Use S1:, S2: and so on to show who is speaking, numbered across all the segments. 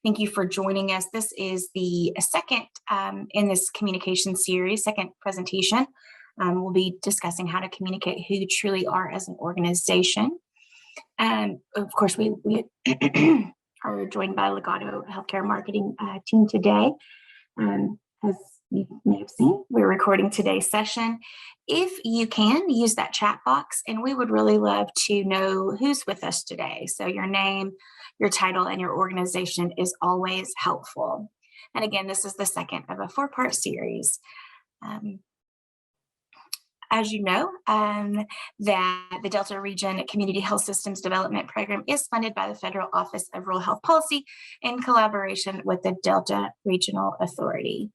S1: Thank you for joining us. This is the second in this communication series, second presentation. We'll be discussing how to communicate who you truly are as an organization. Of course, we are joined by Legato Healthcare Marketing team today. As you may have seen, we're recording today's session. If you can, use that chat box, and we would really love to know who's with us today. So your name, your title, and your organization is always helpful. And again, this is the second of a 4-part series. As you know, that the Delta Region Community Health Systems Development Program is funded by the Federal Office of Rural Health Policy in collaboration with the Delta Regional Authority.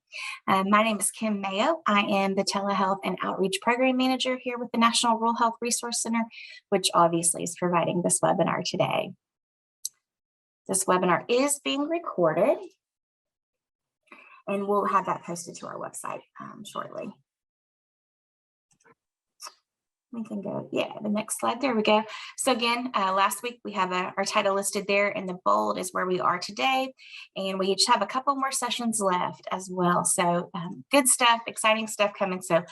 S1: My name is Kim Mayo. I am the Telehealth and Outreach Program Manager here with the National Rural Health Resource Center, which obviously is providing this webinar today. This webinar is being recorded, and we'll have that posted to our website shortly. We can go, the next slide. There we go. So again, last week we have our title listed there, and the bold is where we are today. And we each have a couple more sessions left as well. So good stuff, exciting stuff coming. So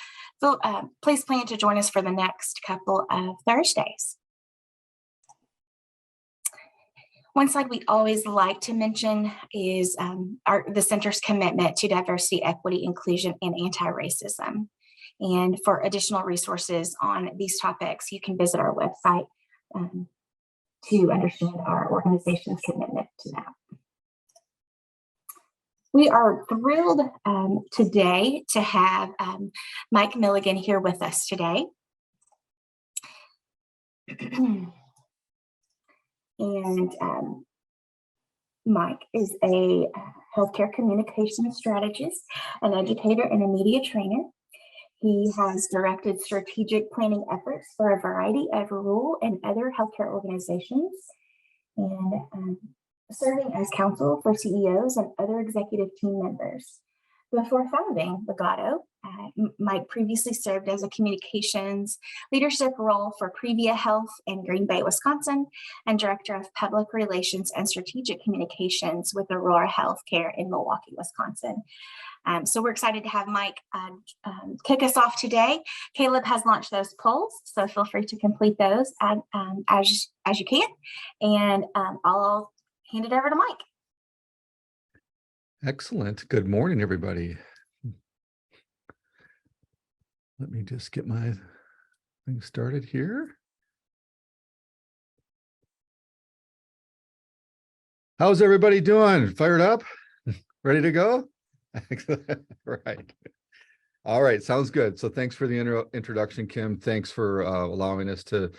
S1: please plan to join us for the next couple of Thursdays. One slide we always like to mention is the center's commitment to diversity, equity, inclusion, and anti-racism. And for additional resources on these topics, you can visit our website to understand our organization's commitment to that. We are thrilled today to have Mike Milligan here with us today. And Mike is a healthcare communication strategist, an educator, and a media trainer. He has directed strategic planning efforts for a variety of rural and other healthcare organizations, and serving as counsel for CEOs and other executive team members. Before founding Legato, Mike previously served as a communications leadership role for Previa Health in Green Bay, Wisconsin, and director of public relations and strategic communications with Aurora Healthcare in Milwaukee, Wisconsin. So we're excited to have Mike kick us off today. Caleb has launched those polls, so feel free to complete those as you can. And I'll hand it over to Mike.
S2: Excellent. Good morning, everybody. Let me just get my thing started here. How's everybody doing? Fired up? Ready to go? Right. All right. Sounds good. So thanks for the introduction, Kim. Thanks for allowing us to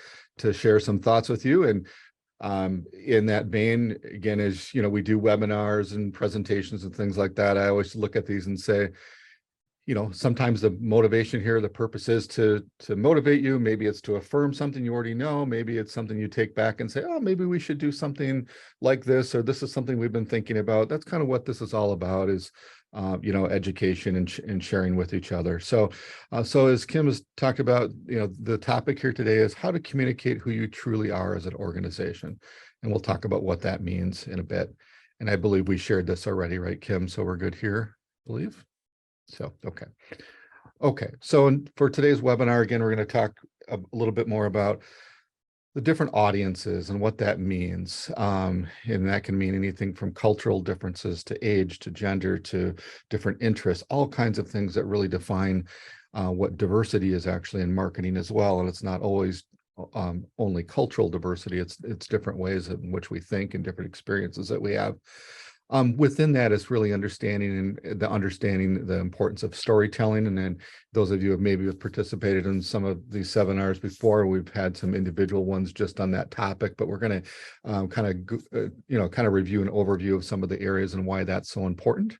S2: share some thoughts with you. And in that vein, again, as you know, we do webinars and presentations and things like that. I always look at these and say, you know, sometimes the motivation here, the purpose is to motivate you. Maybe it's to affirm something you already know. Maybe it's something you take back and say, oh, maybe we should do something like this, or this is something we've been thinking about. That's kind of what this is all about, is you know, education and sharing with each other. So as Kim has talked about, you know, the topic here today is how to communicate who you truly are as an organization. And we'll talk about what that means in a bit. And I believe we shared this already, right, Kim? So we're good here, I believe. So, okay. So for today's webinar, again, we're going to talk a little bit more about the different audiences and what that means. And that can mean anything from cultural differences to age, to gender, to different interests, all kinds of things that really define what diversity is actually in marketing as well. And it's not always only cultural diversity, it's different ways in which we think and different experiences that we have. Within that is really understanding the importance of storytelling. And then those of you who have maybe participated in some of these seminars before, we've had some individual ones just on that topic, but we're going to kind of review an overview of some of the areas and why that's so important.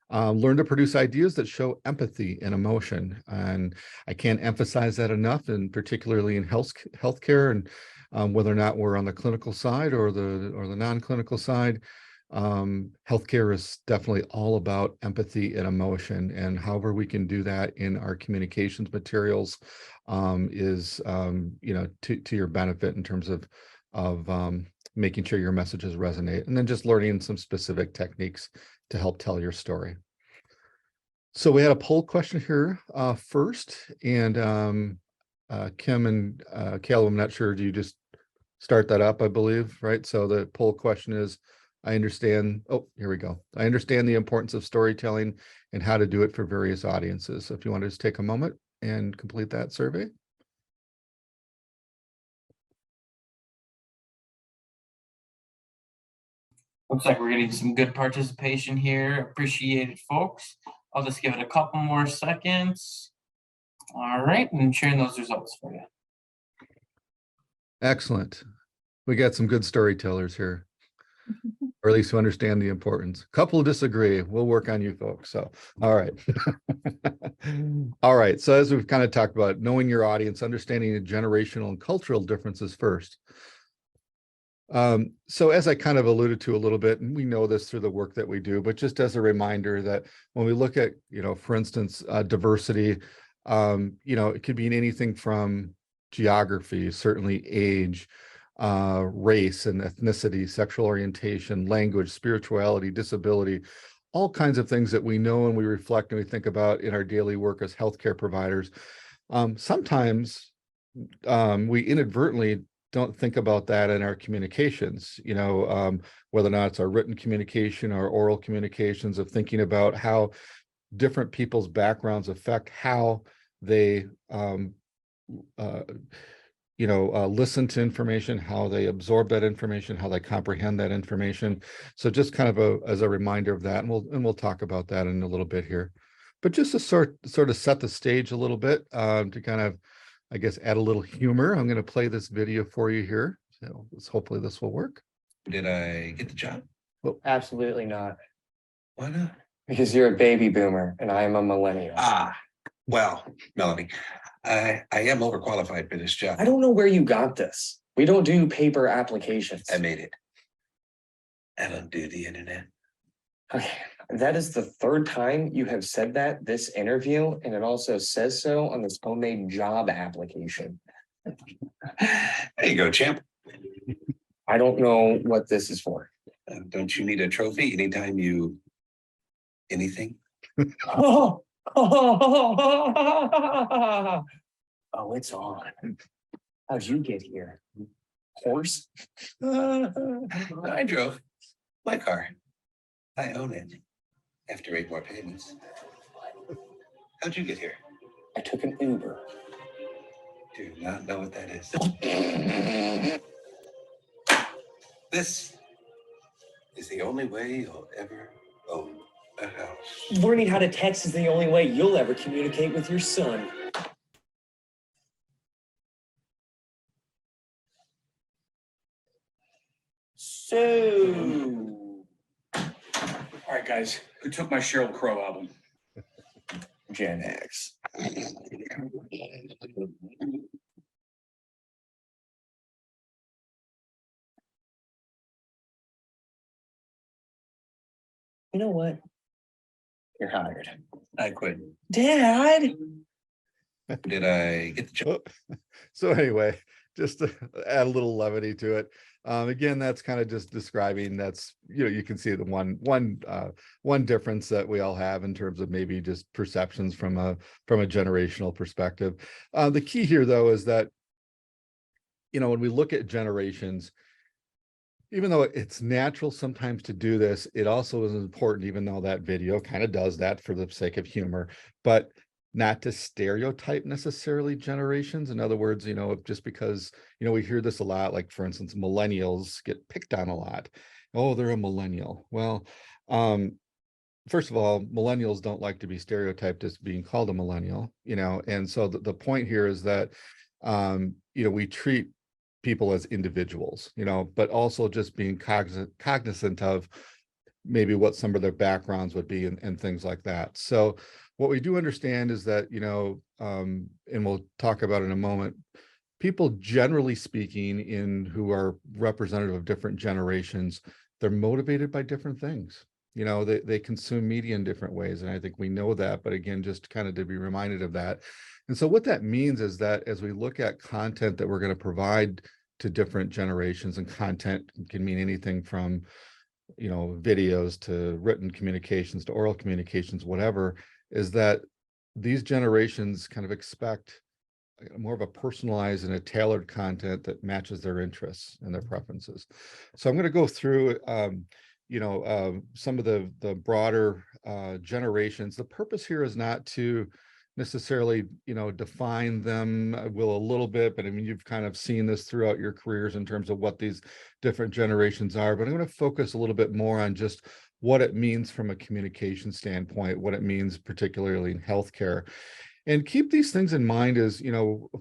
S2: Learn to produce ideas that show empathy and emotion. And I can't emphasize that enough, and particularly in healthcare, and whether or not we're on the clinical side or the non-clinical side. Healthcare is definitely all about empathy and emotion, and however we can do that in our communications materials is you know, to your benefit in terms of making sure your messages resonate, and then just learning some specific techniques to help tell your story. So we had a poll question here first, and Kim and Caleb, I'm not sure, do you just start that up, I believe, right? So the poll question is, I understand, oh, here we go. I understand the importance of storytelling and how to do it for various audiences. So if you want to just take a moment and complete that survey.
S3: Looks like we're getting some good participation here. Appreciate it, folks. I'll just give it a couple more seconds. All right, and sharing those results for you.
S2: Excellent. We got some good storytellers here, or at least who understand the importance. A couple disagree. We'll work on you folks. So, all right. All right. So as we've kind of talked about, knowing your audience, understanding the generational and cultural differences first. So as I kind of alluded to a little bit, and we know this through the work that we do, but just as a reminder that when we look at, for instance, diversity, it could be in anything from geography, certainly age, race and ethnicity, sexual orientation, language, spirituality, disability, all kinds of things that we know and we reflect and we think about in our daily work as healthcare providers. Sometimes we inadvertently don't think about that in our communications, whether or not it's our written communication or oral communications, of thinking about how different people's backgrounds affect how they listen to information, how they absorb that information, how they comprehend that information. So just kind of as a reminder of that, and we'll talk about that in a little bit here. But just to sort of set the stage a little bit, to kind of, I guess, add a little humor, I'm going to play this video for you here. So hopefully this will work.
S4: Did I get the job?
S2: Well,
S5: Absolutely not.
S4: Why not?
S5: Because you're a baby boomer and I am a millennial.
S4: Well, Melanie, I am overqualified for this job.
S5: I don't know where you got this. We don't do paper applications.
S4: I made it. I don't do the internet.
S5: Okay, that is the third time you have said that this interview, and it also says so on this homemade job application.
S4: There you go, champ.
S5: I don't know what this is for.
S4: Don't you need a trophy anytime you anything?
S5: Oh, it's on. How'd you get here? Horse?
S4: I drove my car. I own it. After 8 more payments. How'd you get here?
S5: I took an Uber.
S4: Do not know what that is. This is the only way you'll ever own a house.
S5: Learning how to text is the only way you'll ever communicate with your son. So,
S6: All right, guys, who took my Sheryl Crow album?
S5: Gen X. You know what? You're hired.
S4: I quit.
S5: Dad!
S4: Did I get the job?
S2: So anyway, just to add a little levity to it. Again, that's kind of just describing, that's, you can see the one difference that we all have in terms of maybe just perceptions from a generational perspective. The key here though is that, when we look at generations, even though it's natural sometimes to do this, it also is important, even though that video kind of does that for the sake of humor, but not to stereotype necessarily generations. In other words, just because, we hear this a lot, like for instance, millennials get picked on a lot. Oh, they're a millennial. Well, first of all, millennials don't like to be stereotyped as being called a millennial, and so the point here is that, we treat people as individuals, but also just being cognizant of maybe what some of their backgrounds would be and things like that. So what we do understand is that, and we'll talk about in a moment, people generally speaking who are representative of different generations, they're motivated by different things. They consume media in different ways. And I think we know that, but again, just kind of to be reminded of that. And so what that means is that as we look at content that we're going to provide to different generations, and content can mean anything from, you know, videos to written communications to oral communications, whatever, is that these generations kind of expect more of a personalized and a tailored content that matches their interests and their preferences. So I'm going to go through, some of the broader generations. The purpose here is not to necessarily, define them. I will a little bit, but I mean, you've kind of seen this throughout your careers in terms of what these different generations are, but I'm going to focus a little bit more on just what it means from a communication standpoint, what it means particularly in healthcare. And keep these things in mind as,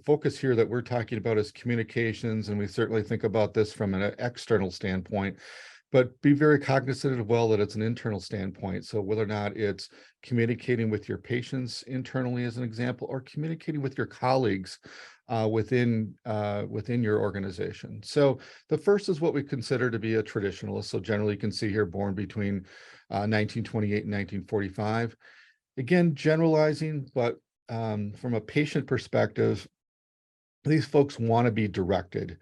S2: focus here that we're talking about is communications, and we certainly think about this from an external standpoint, but be very cognizant as well that it's an internal standpoint. So whether or not it's communicating with your patients internally, as an example, or communicating with your colleagues within your organization. So the first is what we consider to be a traditionalist. So generally you can see here born between 1928 and 1945. Again, generalizing, but from a patient perspective, these folks want to be directed.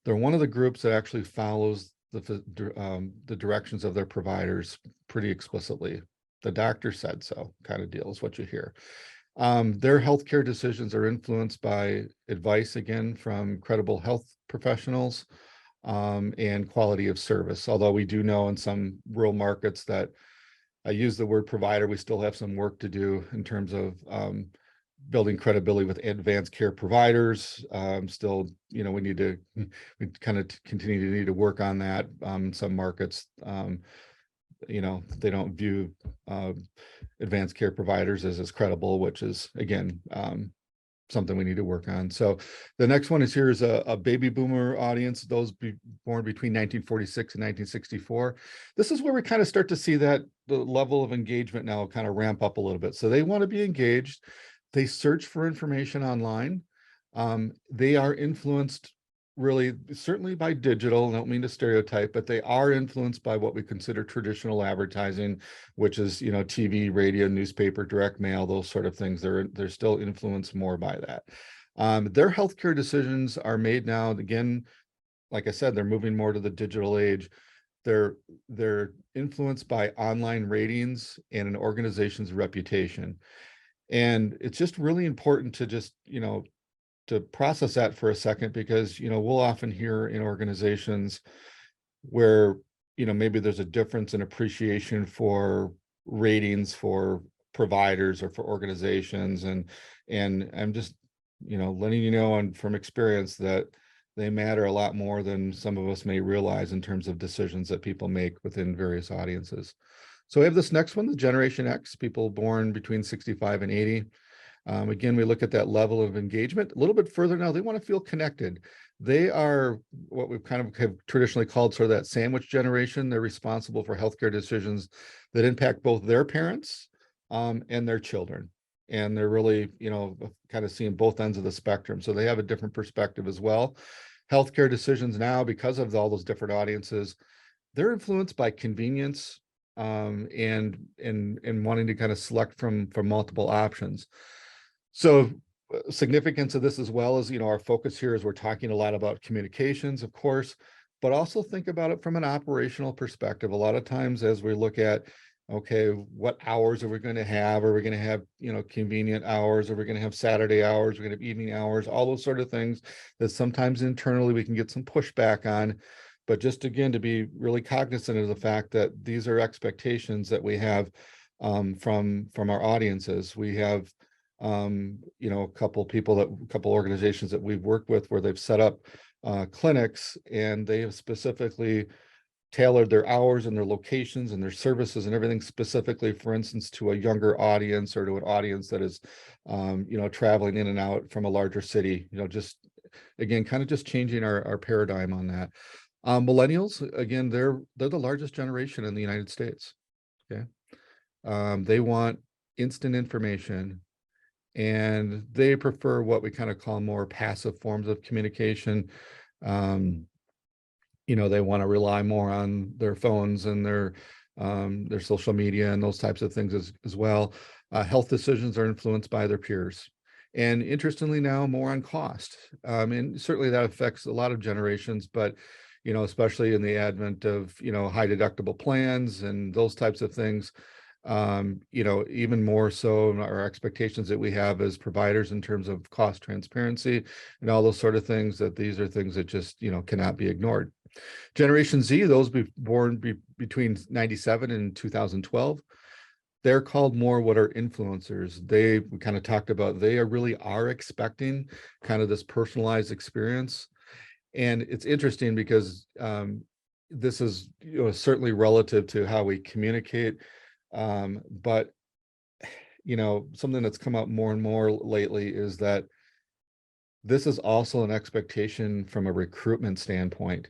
S2: They're one of the groups that actually follows the directions of their providers pretty explicitly. The doctor said so, kind of deal is what you hear. Their healthcare decisions are influenced by advice, again, from credible health professionals and quality of service. Although we do know in some rural markets that I use the word provider, we still have some work to do in terms of building credibility with advanced care providers. Still, we kind of continue to need to work on that. Some markets, they don't view advanced care providers as credible, which is, again, something we need to work on. So the next one is here is a baby boomer audience, those born between 1946 and 1964. This is where we kind of start to see that the level of engagement now kind of ramp up a little bit. So they want to be engaged. They search for information online. They are influenced really certainly by digital. I don't mean to stereotype, but they are influenced by what we consider traditional advertising, which is, TV, radio, newspaper, direct mail, those sort of things. They're still influenced more by that. Their healthcare decisions are made now, again, like I said, they're moving more to the digital age. They're influenced by online ratings and an organization's reputation. And it's just really important to just, to process that for a second, because, we'll often hear in organizations where, maybe there's a difference in appreciation for ratings for providers or for organizations. And I'm just, letting you know, and from experience, that they matter a lot more than some of us may realize in terms of decisions that people make within various audiences. So we have this next one, the Generation X, people born between 65 and 80. Again, we look at that level of engagement a little bit further now. They want to feel connected. They are what we've kind of have traditionally called sort of that sandwich generation. They're responsible for healthcare decisions that impact both their parents and their children. And they're really, kind of seeing both ends of the spectrum. So they have a different perspective as well. Healthcare decisions now, because of all those different audiences, they're influenced by convenience and wanting to kind of select from multiple options. So significance of this as well as, our focus here is we're talking a lot about communications, of course, but also think about it from an operational perspective. A lot of times as we look at, okay, what hours are we going to have? Are we going to have, convenient hours? Are we going to have Saturday hours? We're going to have evening hours, all those sort of things that sometimes internally we can get some pushback on. But just again, to be really cognizant of the fact that these are expectations that we have from our audiences. We have a couple organizations that we've worked with where they've set up clinics, and they have specifically tailored their hours and their locations and their services and everything specifically, for instance, to a younger audience or to an audience that is, traveling in and out from a larger city, just again, kind of just changing our paradigm on that. Millennials, again, they're the largest generation in the United States. Okay. They want instant information, and they prefer what we kind of call more passive forms of communication. They want to rely more on their phones and their social media and those types of things as well. Health decisions are influenced by their peers. And interestingly now more on cost. And certainly that affects a lot of generations, but especially in the advent of, high deductible plans and those types of things, even more so in our expectations that we have as providers in terms of cost transparency and all those sort of things, that these are things that just, cannot be ignored. Generation Z, those born between 97 and 2012, they're called more what are influencers. We kind of talked about, they really are expecting kind of this personalized experience. And it's interesting because this is certainly relative to how we communicate. But something that's come up more and more lately is that this is also an expectation from a recruitment standpoint.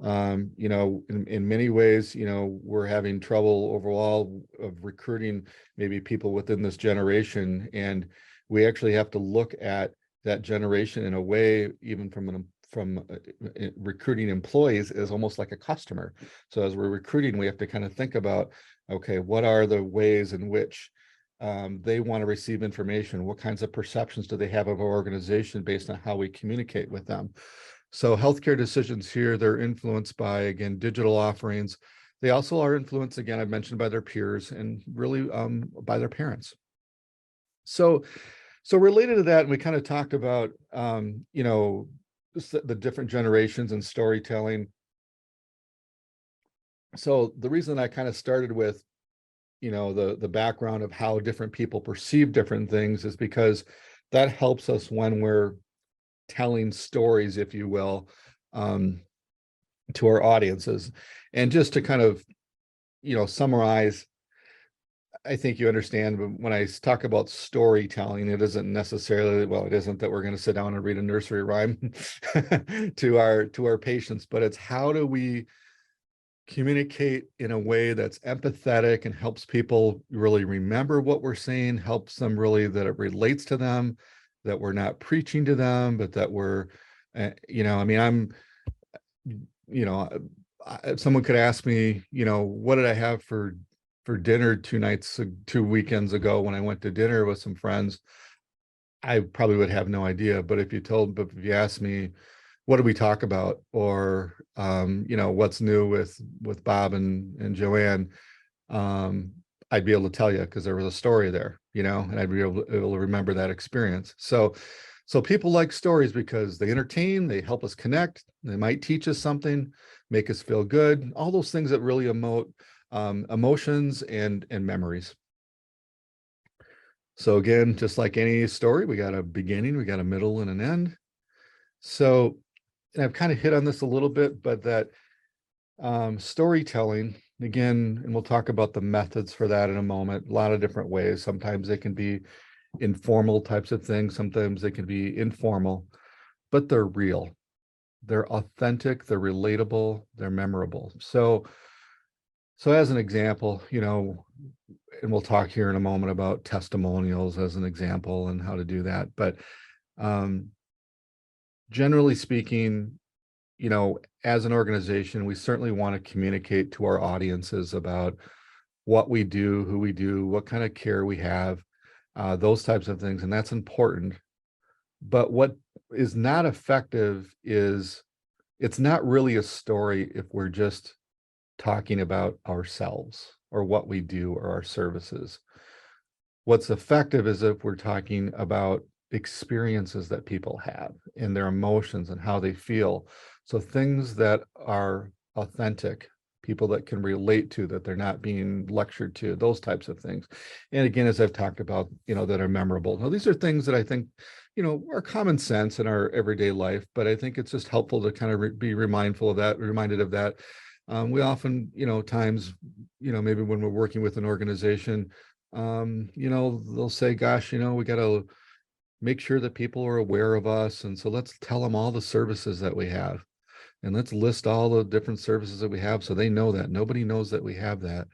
S2: In many ways, we're having trouble overall of recruiting maybe people within this generation, and we actually have to look at that generation in a way, even from recruiting employees, is almost like a customer. So as we're recruiting, we have to kind of think about, okay, what are the ways in which they want to receive information? What kinds of perceptions do they have of our organization based on how we communicate with them? So healthcare decisions here, they're influenced by, again, digital offerings. They also are influenced, again, I've mentioned, by their peers and really by their parents. So related to that, and we kind of talked about, the different generations and storytelling. So the reason I kind of started with, the background of how different people perceive different things is because that helps us when we're telling stories, if you will, to our audiences. And just to kind of, summarize, I think you understand, but when I talk about storytelling, it isn't necessarily, it isn't that we're going to sit down and read a nursery rhyme to our patients, but it's how do we communicate in a way that's empathetic and helps people really remember what we're saying, helps them really, that it relates to them, that we're not preaching to them, but that we're, if someone could ask me, what did I have for dinner 2 weekends ago when I went to dinner with some friends, I probably would have no idea. But if you asked me, what did we talk about? Or, what's new with Bob and Joanne? I'd be able to tell you because there was a story there, and I'd be able to remember that experience. So people like stories because they entertain, they help us connect, they might teach us something, make us feel good, all those things that really emote emotions and memories. So again, just like any story, we got a beginning, we got a middle and an end. So, and I've kind of hit on this a little bit, but that storytelling, again, and we'll talk about the methods for that in a moment, a lot of different ways. Sometimes they can be informal types of things, sometimes they can be informal, but they're real, they're authentic, they're relatable, they're memorable. So as an example, and we'll talk here in a moment about testimonials as an example and how to do that. But generally speaking, as an organization, we certainly want to communicate to our audiences about what we do, who we do, what kind of care we have, those types of things. And that's important. But what is not effective is it's not really a story if we're just talking about ourselves or what we do or our services. What's effective is if we're talking about experiences that people have and their emotions and how they feel. So things that are authentic, people that can relate to, that they're not being lectured to, those types of things. And again, as I've talked about, that are memorable. Now, these are things that I think, are common sense in our everyday life, but I think it's just helpful to kind of be reminded of that. We often, times, maybe when we're working with an organization, they'll say, gosh, we got to make sure that people are aware of us. And so let's tell them all the services that we have. And let's list all the different services that we have so they know that. Nobody knows that we have that.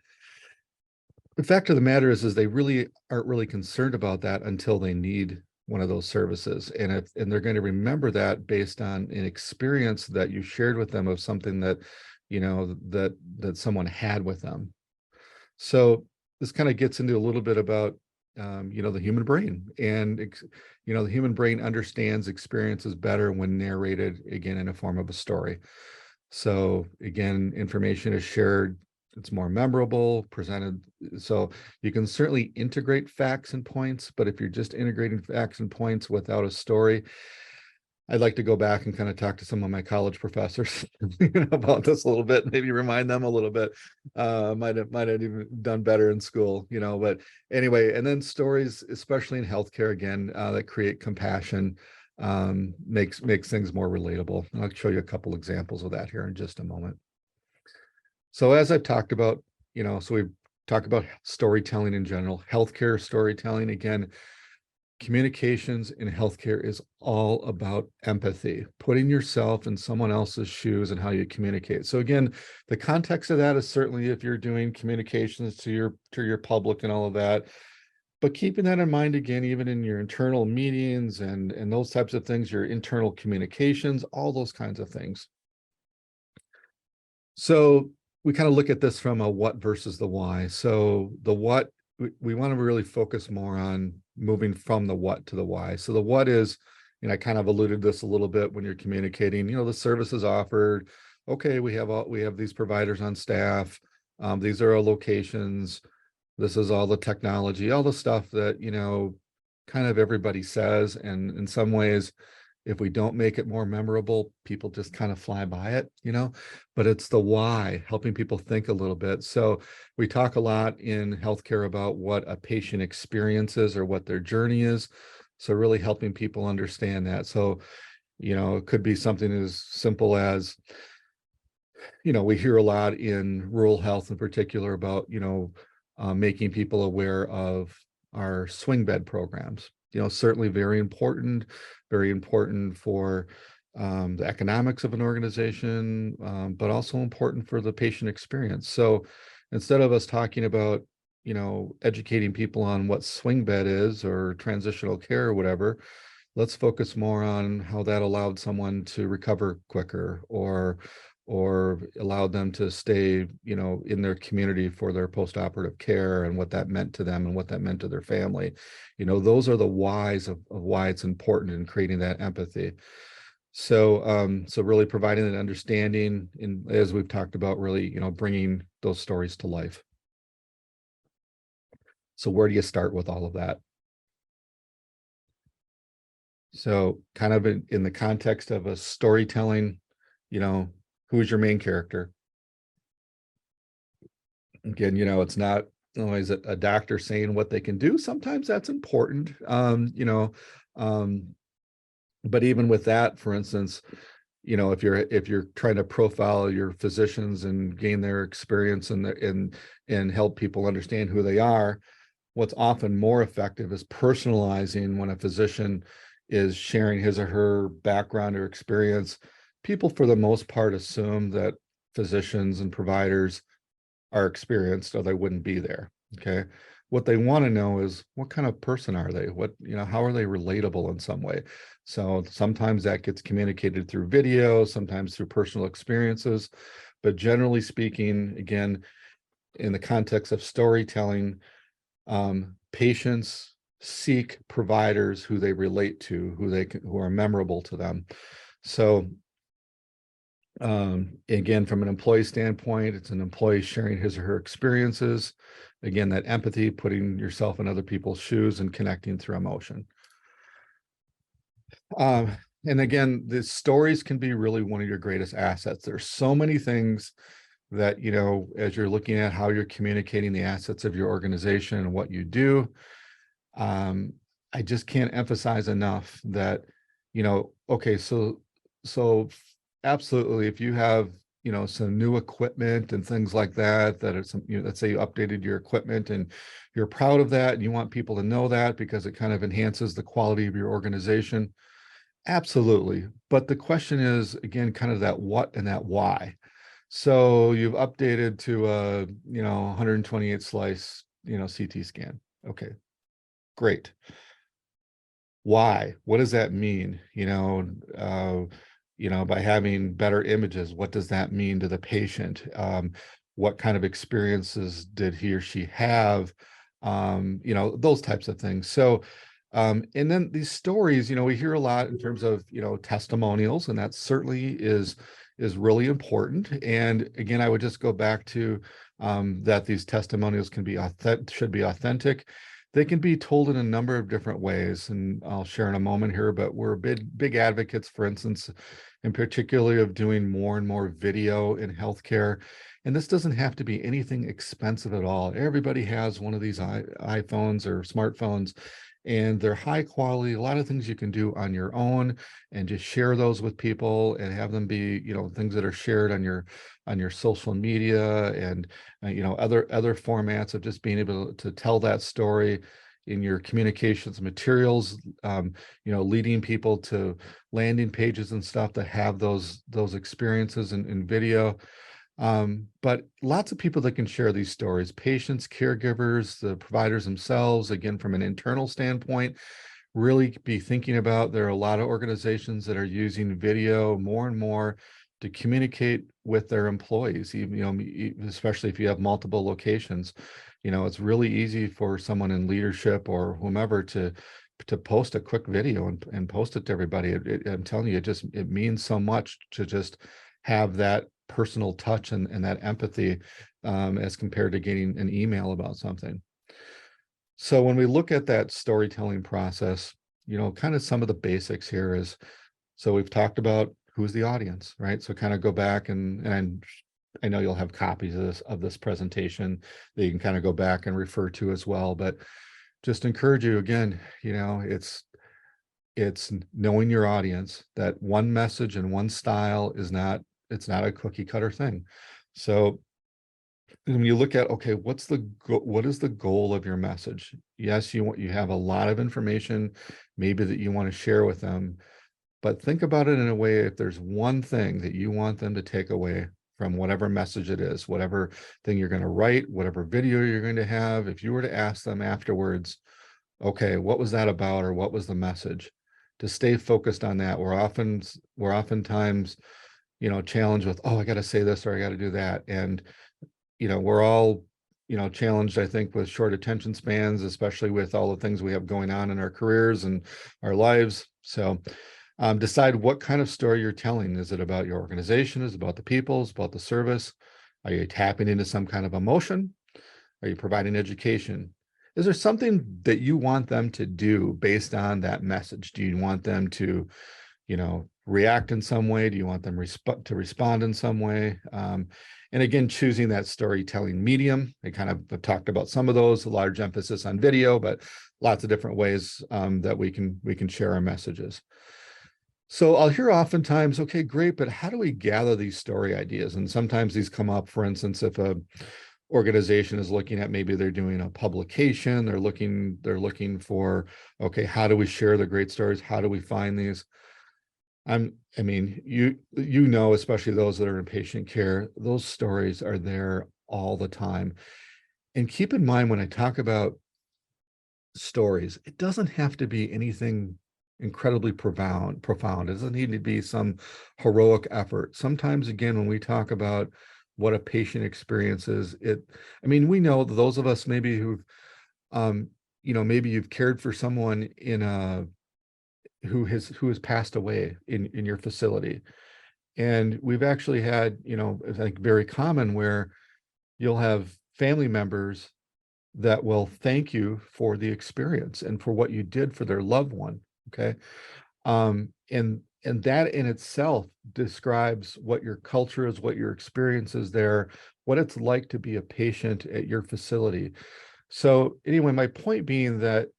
S2: The fact of the matter is they really aren't really concerned about that until they need one of those services. And they're going to remember that based on an experience that you shared with them of something that, that someone had with them. So this kind of gets into a little bit about, the human brain. And, the human brain understands experiences better when narrated, again, in a form of a story. So again, information is shared, it's more memorable, presented. So you can certainly integrate facts and points, but if you're just integrating facts and points without a story, I'd like to go back and kind of talk to some of my college professors about this a little bit, maybe remind them a little bit. Might have even done better in school, but anyway, and then stories, especially in healthcare, again, that create compassion, makes things more relatable. And I'll show you a couple examples of that here in just a moment. So as I've talked about, so we've talked about storytelling in general, healthcare storytelling, again, communications in healthcare is all about empathy, putting yourself in someone else's shoes and how you communicate. So again, the context of that is certainly if you're doing communications to your public and all of that, but keeping that in mind, again, even in your internal meetings and those types of things, your internal communications, all those kinds of things. So we kind of look at this from a what versus the why. So the what, we want to really focus more on moving from the what to the why. So the what is, I kind of alluded this a little bit when you're communicating, the services offered. Okay, we have these providers on staff. These are our locations. This is all the technology, all the stuff that, kind of everybody says. And in some ways, if we don't make it more memorable, people just kind of fly by it, but it's the why, helping people think a little bit. So we talk a lot in healthcare about what a patient experiences or what their journey is. So really helping people understand that. So, it could be something as simple as, we hear a lot in rural health in particular about, making people aware of our swing bed programs. Certainly very important for the economics of an organization, but also important for the patient experience. So instead of us talking about, educating people on what swing bed is or transitional care or whatever, let's focus more on how that allowed someone to recover quicker or allowed them to stay, in their community for their post-operative care and what that meant to them and what that meant to their family. Those are the whys of why it's important in creating that empathy. So, so really providing an understanding, and as we've talked about, really, bringing those stories to life. So where do you start with all of that? So kind of in the context of a storytelling, who's your main character? Again, it's not always a doctor saying what they can do. Sometimes that's important, but even with that, for instance, if you're trying to profile your physicians and gain their experience and help people understand who they are, what's often more effective is personalizing. When a physician is sharing his or her background or experience, people for the most part assume that physicians and providers are experienced or they wouldn't be there. Okay. What they want to know is what kind of person are they? How are they relatable in some way? So sometimes that gets communicated through video, sometimes through personal experiences, but generally speaking, again, in the context of storytelling, patients seek providers who they relate to, who are memorable to them. So again, from an employee standpoint, it's an employee sharing his or her experiences. Again, that empathy, putting yourself in other people's shoes and connecting through emotion. And again, the stories can be really one of your greatest assets. There's so many things that, as you're looking at how you're communicating the assets of your organization and what you do, I just can't emphasize enough that, okay, so absolutely, if you have, some new equipment and things like that, that are some, let's say you updated your equipment and you're proud of that and you want people to know that because it kind of enhances the quality of your organization. Absolutely. But the question is, again, kind of that what and that why. So you've updated to a, 128 slice, CT scan. Okay, great. Why? What does that mean? By having better images, what does that mean to the patient? What kind of experiences did he or she have you know, those types of things. So, and then these stories, you know, we hear a lot in terms of, you know, testimonials, and that certainly is really important. And again, I would just go back to that these testimonials can be should be authentic. They can be told in a number of different ways, and I'll share in a moment here, but we're big advocates, for instance, in particularly of doing more and more video in healthcare. And this doesn't have to be anything expensive at all. Everybody has one of these iPhones or smartphones, and they're high quality. A lot of things you can do on your own and just share those with people and have them be, you know, things that are shared on your social media and you know, other formats of just being able to tell that story in your communications materials, you know, leading people to landing pages and stuff that have those experiences in video. But lots of people that can share these stories, patients, caregivers, the providers themselves, again, from an internal standpoint, really be thinking about, there are a lot of organizations that are using video more and more to communicate with their employees, even, you know, especially if you have multiple locations. You know, it's really easy for someone in leadership or whomever to post a quick video and post it to everybody. I'm telling you, it means so much to just have that personal touch and that empathy as compared to getting an email about something. So when we look at that storytelling process, you know, kind of some of the basics here is, so we've talked about who's the audience, right? So kind of go back and I know you'll have copies of this presentation that you can kind of go back and refer to as well, but just encourage you again, you know, it's knowing your audience, that one message and one style is not, it's not a cookie cutter thing. So when you look at, okay, what is the goal of your message? Yes, you have a lot of information maybe that you want to share with them, but think about it in a way, if there's one thing that you want them to take away from whatever message it is, whatever thing you're going to write, whatever video you're going to have, if you were to ask them afterwards, okay, what was that about, or what was the message? To stay focused on that. We're oftentimes, you know, challenged with, oh, I got to say this or I got to do that. And, you know, we're all, you know, challenged, I think, with short attention spans, especially with all the things we have going on in our careers and our lives. So decide what kind of story you're telling. Is it about your organization? Is it about the people? Is it about the service? Are you tapping into some kind of emotion? Are you providing education? Is there something that you want them to do based on that message? Do you want them to, you know, react in some way? Do you want them to respond in some way? And again, choosing that storytelling medium. I kind of talked about some of those, a large emphasis on video, but lots of different ways that we can share our messages. So I'll hear oftentimes, okay, great, but how do we gather these story ideas? And sometimes these come up, for instance, if a organization is looking at, maybe they're doing a publication, they're looking for, okay, how do we share the great stories? How do we find these? I mean, you know, especially those that are in patient care, those stories are there all the time. And keep in mind, when I talk about stories, it doesn't have to be anything incredibly profound. It doesn't need to be some heroic effort. Sometimes, again, when we talk about what a patient experiences, I mean, we know those of us maybe who've, you know, maybe you've cared for someone who has passed away in your facility. And we've actually had, you know, I think very common, where you'll have family members that will thank you for the experience and for what you did for their loved one. Okay. And that in itself describes what your culture is, what your experience is there, what it's like to be a patient at your facility. So anyway, my point being that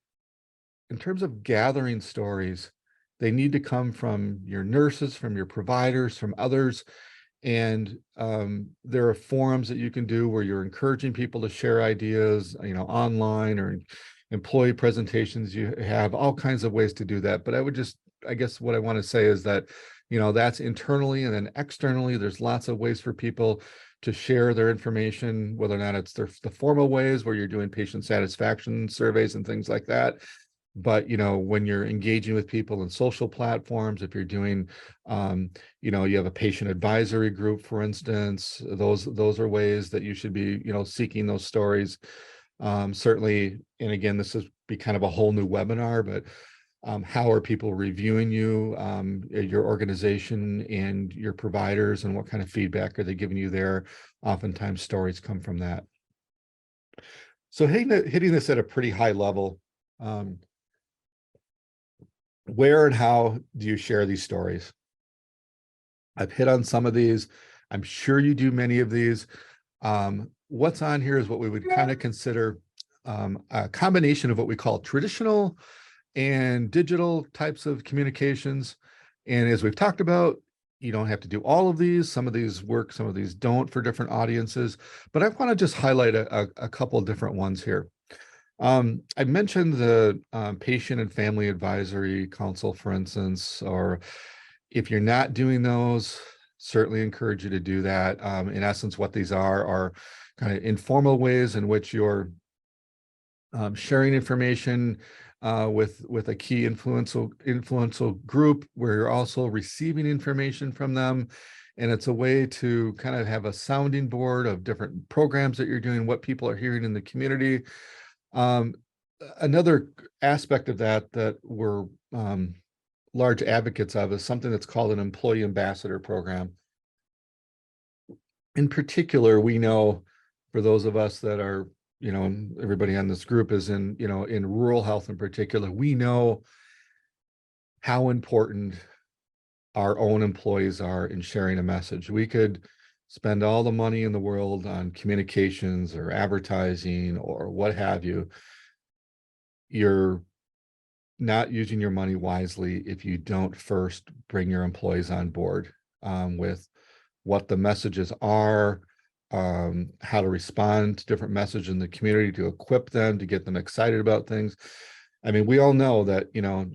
S2: in terms of gathering stories, they need to come from your nurses, from your providers, from others. And there are forums that you can do where you're encouraging people to share ideas, you know, online, or employee presentations. You have all kinds of ways to do that. But I guess what I want to say is that, you know, that's internally, and then externally, there's lots of ways for people to share their information, whether or not it's the formal ways where you're doing patient satisfaction surveys and things like that. But, you know, when you're engaging with people in social platforms, if you're doing, you know, you have a patient advisory group, for instance, those are ways that you should be, you know, seeking those stories. Certainly, and again, this is be kind of a whole new webinar, but how are people reviewing you, your organization and your providers, and what kind of feedback are they giving you there? Oftentimes stories come from that. So hitting this at a pretty high level, where and how do you share these stories? I've hit on some of these. I'm sure you do many of these. What's on here is what we would kind of consider a combination of what we call traditional and digital types of communications. And as we've talked about, you don't have to do all of these. Some of these work, some of these don't for different audiences. But I want to just highlight a couple of different ones here. I mentioned the patient and family advisory council, for instance, or if you're not doing those, certainly encourage you to do that. In essence, what these are kind of informal ways in which you're sharing information with a key influential group where you're also receiving information from them. And it's a way to kind of have a sounding board of different programs that you're doing, what people are hearing in the community. Another aspect of that we're large advocates of is something that's called an employee ambassador program. In particular, we know for those of us that are, everybody on this group is in rural health in particular, we know how important our own employees are in sharing a message. We could spend all the money in the world on communications or advertising or what have you. You're not using your money wisely if you don't first bring your employees on board with what the messages are, how to respond to different messages in the community, to equip them, to get them excited about things. I mean, we all know that,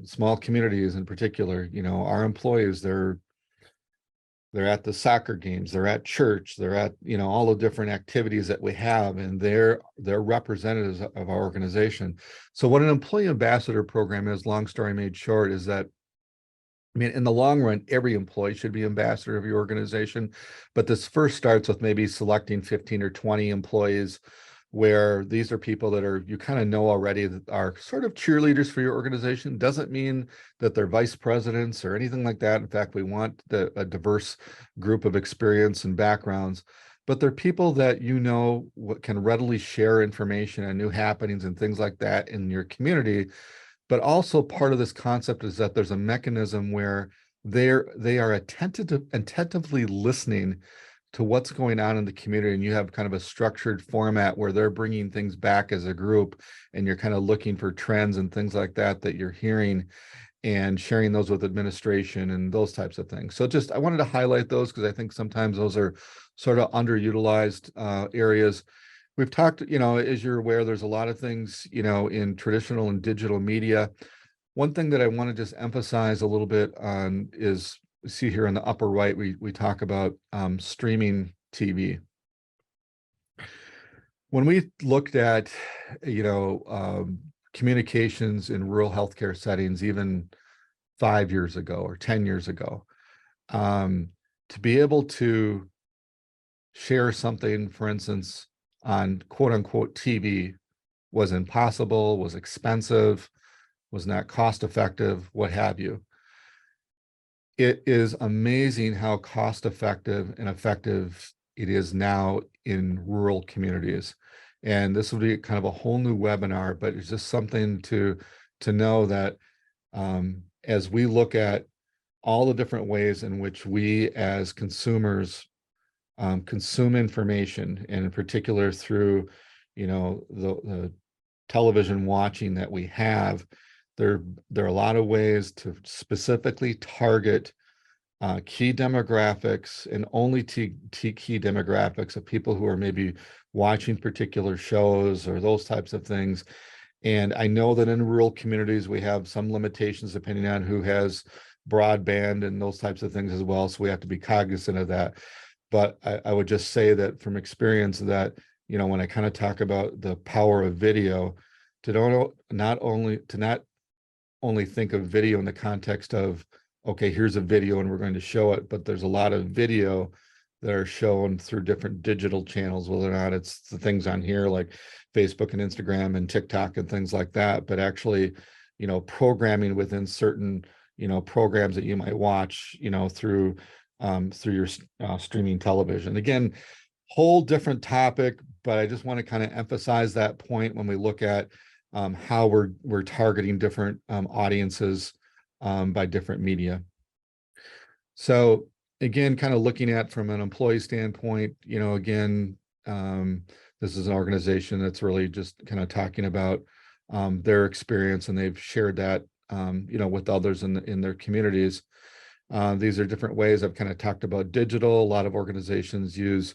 S2: small communities in particular, our employees, they're at the soccer games, they're at church, they're at, all the different activities that we have, and they're representatives of our organization. So what an employee ambassador program is, long story made short, is that, I mean, in the long run, every employee should be ambassador of your organization, but this first starts with maybe selecting 15 or 20 employees where these are people that you kind of know already that are sort of cheerleaders for your organization. Doesn't mean that they're vice presidents or anything like that. In fact, we want a diverse group of experience and backgrounds, but they're people that can readily share information and new happenings and things like that in your community. But also part of this concept is that there's a mechanism where they are attentively listening to what's going on in the community, and you have kind of a structured format where they're bringing things back as a group, and you're kind of looking for trends and things like that you're hearing and sharing those with administration and those types of things. So I wanted to highlight those because I think sometimes those are sort of underutilized areas. We've talked, as you're aware, there's a lot of things, in traditional and digital media. One thing that I want to just emphasize a little bit on is, see here in the upper right, we talk about streaming TV. When we looked at, communications in rural healthcare settings, even 5 years ago or 10 years ago, to be able to share something, for instance, on quote unquote TV was impossible, was expensive, was not cost effective, what have you. It is amazing how cost effective and effective it is now in rural communities. And this will be kind of a whole new webinar, but it's just something to know that as we look at all the different ways in which we as consumers consume information, and in particular through, the television watching that we have, there are a lot of ways to specifically target key demographics, and only key demographics of people who are maybe watching particular shows or those types of things. And I know that in rural communities, we have some limitations depending on who has broadband and those types of things as well. So we have to be cognizant of that. But I would just say that from experience that, when I kind of talk about the power of video, to not only think of video in the context of, okay, here's a video and we're going to show it, but there's a lot of video that are shown through different digital channels, whether or not it's the things on here like Facebook and Instagram and TikTok and things like that, but actually, programming within certain, programs that you might watch, through your streaming television. Again, whole different topic, but I just want to kind of emphasize that point when we look at how we're targeting different audiences by different media. So again, kind of looking at from an employee standpoint, again, this is an organization that's really just kind of talking about their experience, and they've shared that with others in their communities. These are different ways. I've kind of talked about digital. A lot of organizations use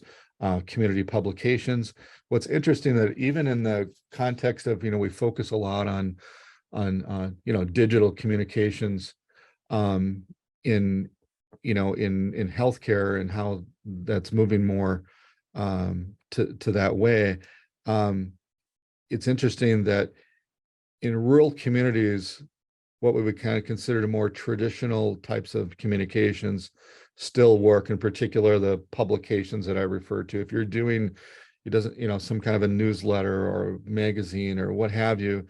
S2: community publications. What's interesting that even in the context of, we focus a lot on digital communications in healthcare and how that's moving more to that way. It's interesting that in rural communities, what we would kind of consider the more traditional types of communications still work, in particular, the publications that I referred to. If you're doing, some kind of a newsletter or magazine or what have you,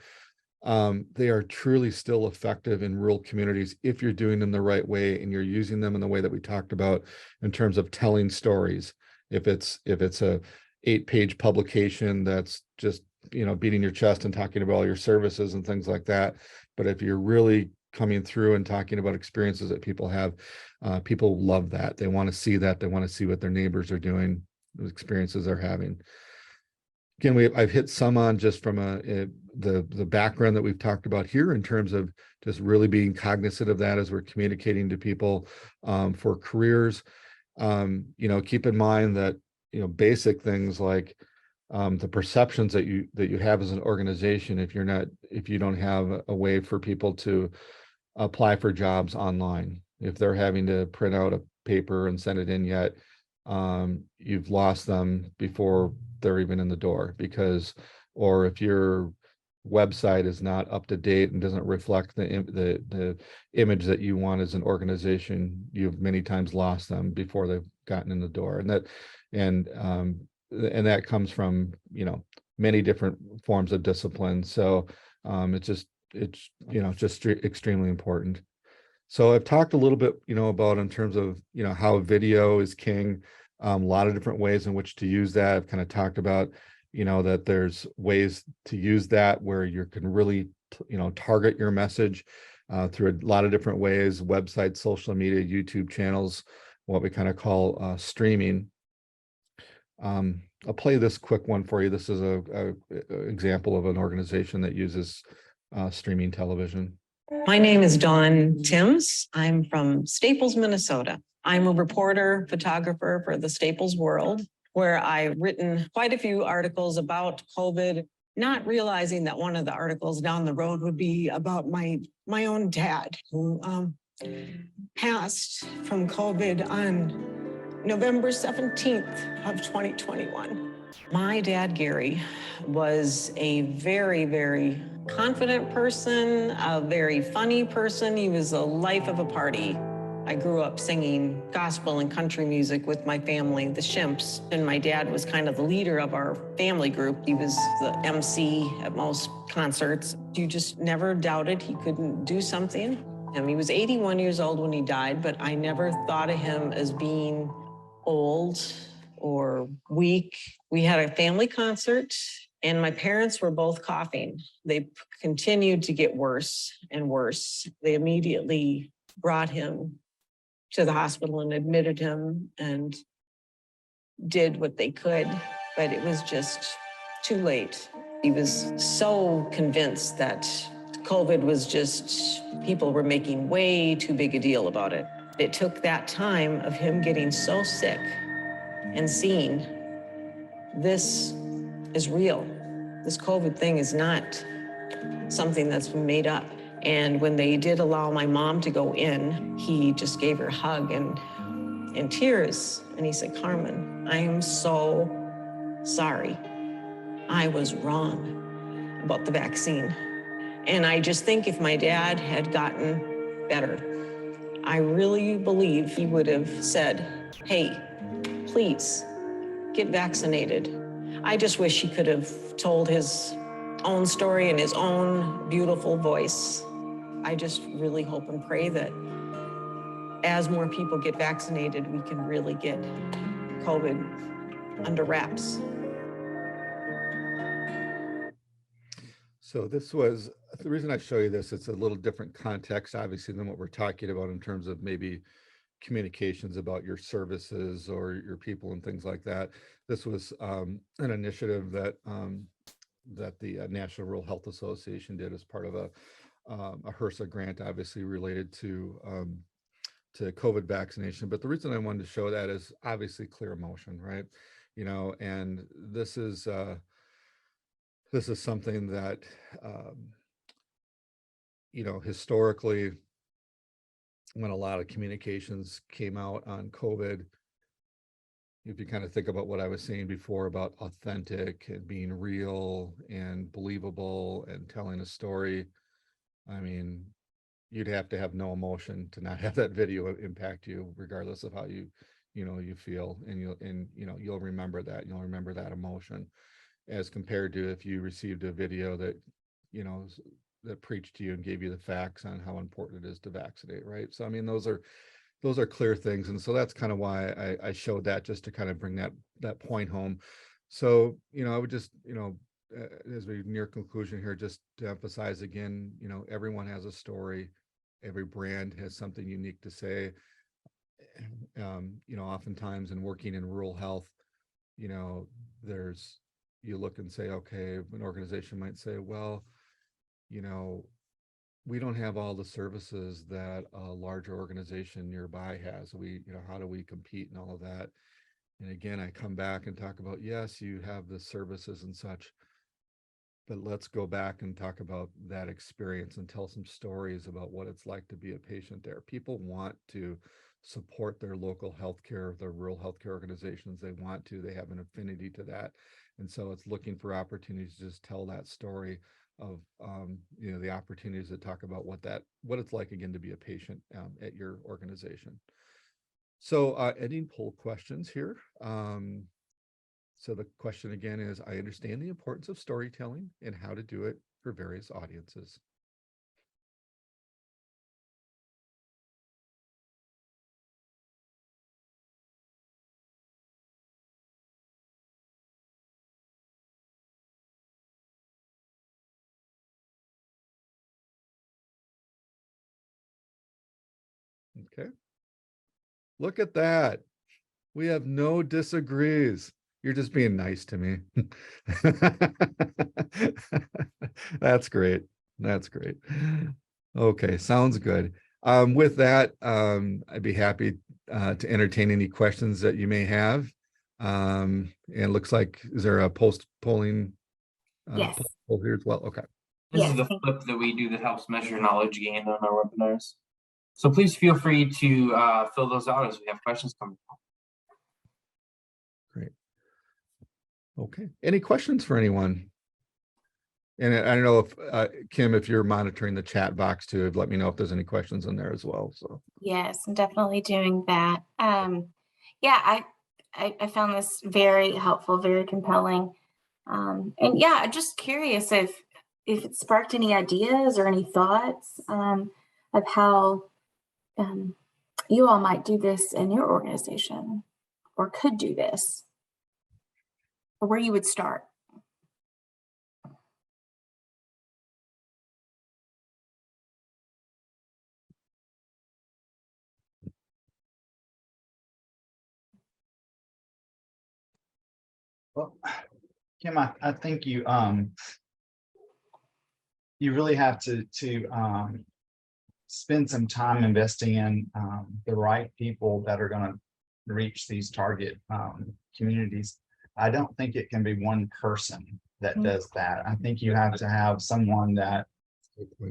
S2: they are truly still effective in rural communities if you're doing them the right way and you're using them in the way that we talked about in terms of telling stories. If it's a 8-page publication that's just, beating your chest and talking about all your services and things like that. But if you're really coming through and talking about experiences that people have, people love that. They want to see that. They want to see what their neighbors are doing, the experiences they're having. Again, I've hit some on just from the background that we've talked about here in terms of just really being cognizant of that as we're communicating to people for careers. Keep in mind that basic things like the perceptions that you have as an organization, if you don't have a way for people to apply for jobs online, if they're having to print out a paper and send it in yet, you've lost them before they're even in the door, or if your website is not up to date and doesn't reflect the image that you want as an organization, you've many times lost them before they've gotten in the door. And that comes from many different forms of discipline. So it's just extremely important. So I've talked a little bit about in terms of how video is king, a lot of different ways in which to use that. I've kind of talked about that there's ways to use that where you can really target your message through a lot of different ways: websites, social media, YouTube channels, what we kind of call streaming. I'll play this quick one for you. This is a example of an organization that uses streaming television.
S7: My name is Dawn Timms. I'm from Staples, Minnesota. I'm a reporter, photographer for the Staples World, where I've written quite a few articles about COVID, not realizing that one of the articles down the road would be about my own dad, who passed from COVID on November 17th of 2021. My dad, Gary, was a very, very confident person, a very funny person. He was a life of a party. I grew up singing gospel and country music with my family, the Shimps, and my dad was kind of the leader of our family group. He was the MC at most concerts. You just never doubted he couldn't do something. He was 81 years old when he died, but I never thought of him as being old or weak. We had a family concert and my parents were both coughing. They continued to get worse and worse. They immediately brought him to the hospital and admitted him and did what they could, but it was just too late. He was so convinced that COVID was just, people were making way too big a deal about it. It took that time of him getting so sick and seeing this is real. This COVID thing is not something that's been made up. And when they did allow my mom to go in, he just gave her a hug and in tears. And he said, "Carmen, I am so sorry. I was wrong about the vaccine." And I just think if my dad had gotten better, I really believe he would have said, "Hey, please get vaccinated. I just wish he could have told his own story in his own beautiful voice. I just really hope and pray that as more people get vaccinated, we can really get COVID under wraps.
S2: So this was, the reason I show you this, it's a little different context, obviously, than what we're talking about in terms of maybe communications about your services or your people and things like that. This was an initiative that that the National Rural Health Association did as part of a HRSA grant, obviously related to COVID vaccination. But the reason I wanted to show that is obviously clear emotion, right? You know, and this is something that, you know, historically, when a lot of communications came out on COVID, if you kind of think about what I was saying before about authentic and being real and believable and telling a story, I mean, you'd have to have no emotion to not have that video impact you, regardless of how you feel, and you'll remember that. You'll remember that emotion, as compared to if you received a video that, you know, that preached to you and gave you the facts on how important it is to vaccinate, right? So I mean, those are clear things, and so that's kind of why I showed that, just to kind of bring that point home. So, you know, I would just, you know, as we near conclusion here, just to emphasize again, you know, everyone has a story, every brand has something unique to say. You know, oftentimes in working in rural health, you know, you look and say, okay, an organization might say, well, you know, we don't have all the services that a larger organization nearby has. You know, how do we compete and all of that? And again, I come back and talk about, yes, you have the services and such, but let's go back and talk about that experience and tell some stories about what it's like to be a patient there. People want to support their local healthcare, their rural healthcare organizations. They have an affinity to that. And so it's looking for opportunities to just tell that story of, you know, the opportunities that talk about what it's like, again, to be a patient at your organization. So ending poll questions here. So the question again is, I understand the importance of storytelling and how to do it for various audiences. Okay. Look at that. We have no disagrees. You're just being nice to me. That's great. That's great. Okay, sounds good. With that, I'd be happy to entertain any questions that you may have. And it looks like, is there a polling
S1: Yes.
S2: poll here as well? Okay.
S3: This
S1: Yes,
S3: is the
S1: thank
S3: flip that we do that helps measure knowledge gained on our webinars. So please feel free to fill those out as we have questions coming.
S2: Great. Okay. Any questions for anyone? And I don't know if Kim, if you're monitoring the chat box too, let me know if there's any questions in there as well. So
S1: Yes, I'm definitely doing that. Yeah, I found this very helpful, very compelling. And yeah, I'm just curious if it sparked any ideas or any thoughts of how you all might do this in your organization, or could do this, or where you would start.
S8: Well, Kim, I think you really have to spend some time investing in the right people that are going to reach these target communities. I don't think it can be one person that does that. I think you have to have someone that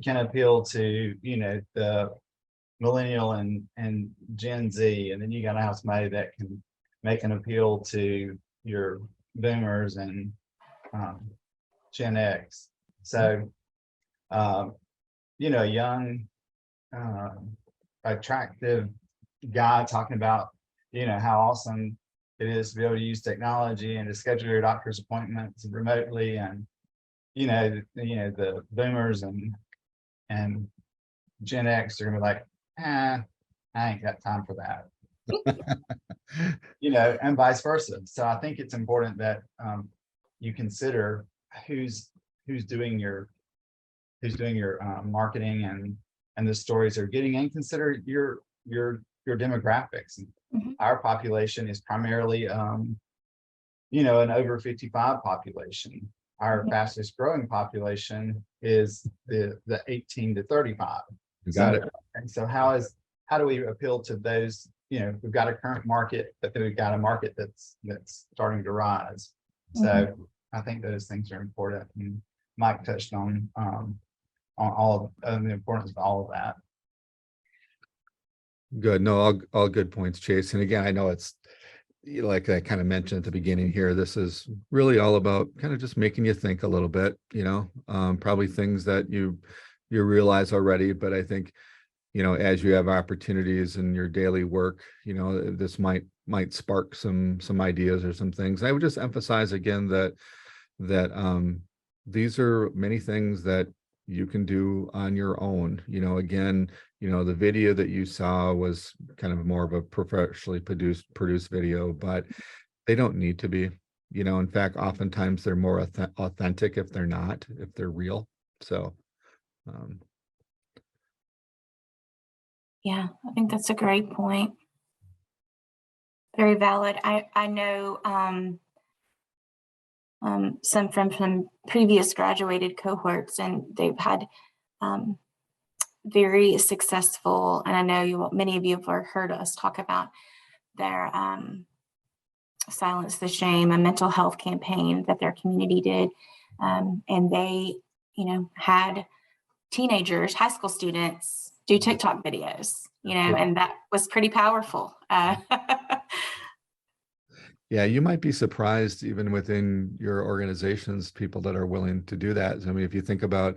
S8: can appeal to, you know, the millennial and Gen Z, and then you got to have somebody that can make an appeal to your boomers and Gen X. So, you know, young, attractive guy talking about, you know, how awesome it is to be able to use technology and to schedule your doctor's appointments remotely. And, the boomers and Gen X are gonna be like, I ain't got time for that. And vice versa. So I think it's important that you consider who's doing your marketing and the stories they're getting, and consider your demographics.
S1: Mhm.
S8: Our population is primarily an over 55 population. Our
S1: Mhm.
S8: fastest growing population is the 18 to 35.
S2: You got it.
S8: And so how do we appeal to those? We've got a current market, but then we've got a market that's starting to rise. So I think those things are important. And Mike touched on all of the importance of all of that.
S2: Good. No, all good points, Chase. And again, I know it's like I kind of mentioned at the beginning here, this is really all about kind of just making you think a little bit, probably things that you realize already, but I think, as you have opportunities in your daily work, this might spark some ideas or some things. I would just emphasize again that these are many things that you can do on your own. Again, the video that you saw was kind of more of a professionally produced video, but they don't need to be. In fact, oftentimes they're more authentic if they're real. So
S1: Yeah, I think that's a great point. Very valid. I know some from previous graduated cohorts, and they've had very successful, and I know many of you have heard us talk about their Silence the Shame, a mental health campaign that their community did. And they, had teenagers, high school students do TikTok videos, and that was pretty powerful.
S2: yeah, you might be surprised even within your organizations, people that are willing to do that. I mean, if you think about,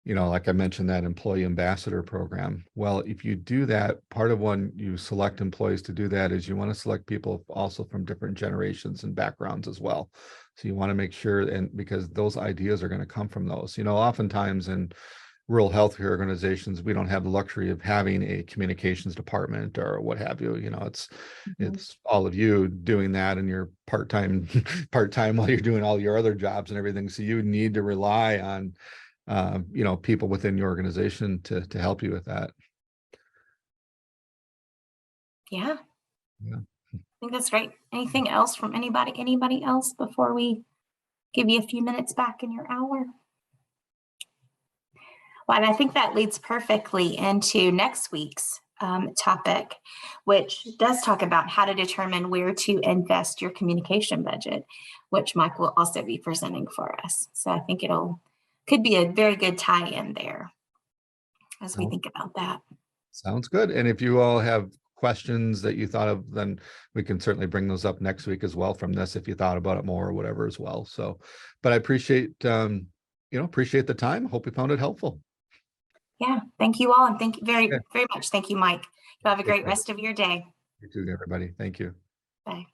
S2: like I mentioned, that employee ambassador program. Well, if you do that, part of when you select employees to do that is you want to select people also from different generations and backgrounds as well. So you want to make sure, and because those ideas are going to come from those, oftentimes in rural healthcare organizations, we don't have the luxury of having a communications department or what have you. It's all of you doing that, and you're part-time while you're doing all your other jobs and everything. So you need to rely on people within your organization to help you with that.
S1: Yeah.
S2: Yeah.
S1: I think that's great. Anything else from anybody else before we give you a few minutes back in your hour? Well, and I think that leads perfectly into next week's topic, which does talk about how to determine where to invest your communication budget, which Mike will also be presenting for us. So I think could be a very good tie-in there as we think about that.
S2: Sounds good. And if you all have questions that you thought of, then we can certainly bring those up next week as well from this, if you thought about it more or whatever as well. So, but I appreciate the time. Hope you found it helpful.
S1: Yeah. Thank you all. And thank you very, very much. Thank you, Mike. You have a great
S2: care.
S1: rest of your day.
S2: You too, everybody. Thank you.
S1: Bye.